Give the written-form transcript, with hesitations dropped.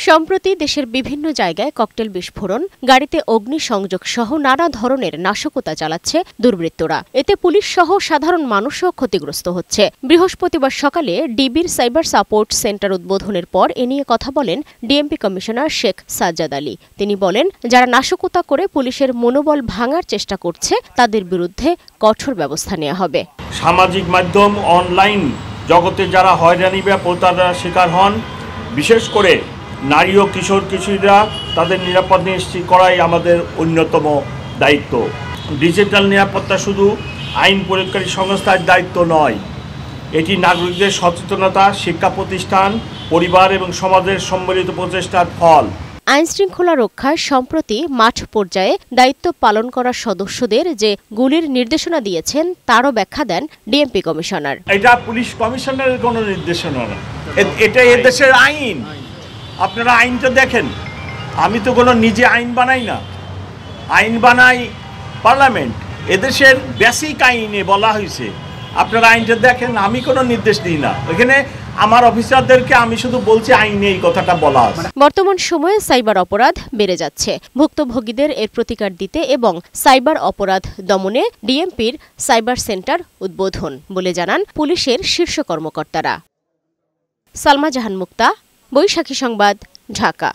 সম্প্রতি দেশের বিভিন্ন জায়গায় ককটেল বিস্ফোরণ, গাড়িতে অগ্নিসংযোগ সহ নানা ধরনের নাশকতা চালাচ্ছে দুর্বৃত্তরা। এতে পুলিশ সহ সাধারণ মানুষও ক্ষতিগ্রস্ত হচ্ছে। বৃহস্পতিবার সকালে ডিবির সাইবার সাপোর্ট সেন্টার উদ্বোধনের পর এ নিয়ে কথা বলেন ডিএমপি কমিশনার শেখ সাজ্জাদ আলী। তিনি বলেন, যারা নাশকতা করে পুলিশের মনোবল ভাঙার চেষ্টা করছে তাদের বিরুদ্ধে কঠোর ব্যবস্থা নেওয়া হবে। সামাজিক মাধ্যম, অনলাইন জগতে যারা হয়রানি বা প্রতারণার শিকার হন, বিশেষ করে নারী ও কিশোর কিশোরীরা, তাদের নিরাপদ নিশ্চিত করাই আমাদের অন্যতম দায়িত্ব। ডিজিটাল নিরাপত্তা শুধু আইন প্রয়োগকারী সংস্থার দায়িত্ব নয়, এটি নাগরিকদের সচেতনতা, শিক্ষা প্রতিষ্ঠান, পরিবার এবং সমাজের সম্মিলিত প্রচেষ্টার ফল। আইনশৃঙ্খলা রক্ষায় সম্প্রতি মাঠ পর্যায়ে দায়িত্ব পালন করা সদস্যদের যে গুলির নির্দেশনা দিয়েছেন তারও ব্যাখ্যা দেন ডিএমপি কমিশনার। এটা পুলিশ কমিশনারের কোনো নির্দেশনা না, এটা এদেশের আইন। আপনারা আইনটা দেখেন। আমি তো কোনো নিজে আইন বানাই না, আইন বানাই পার্লামেন্ট। এদেশের বেসিক আইনে বলা হয়েছে, আপনারা আইনটা দেখেন। আমি কোনো নির্দেশ দিই না, এখানে আমার অফিসারদেরকে আমি শুধু বলছি আইনে এই কথাটা বলা আছে। বর্তমান সময়ে সাইবার অপরাধ বেড়ে যাচ্ছে। ভুক্তভোগীদের এর প্রতিকার দিতে এবং সাইবার অপরাধ দমনে ডিএমপির সাইবার সেন্টার উদ্বোধন বলে জানান পুলিশের শীর্ষ কর্মকর্তারা। সালমা জাহান মুক্তা, বৈশাখী সংবাদ, ঢাকা।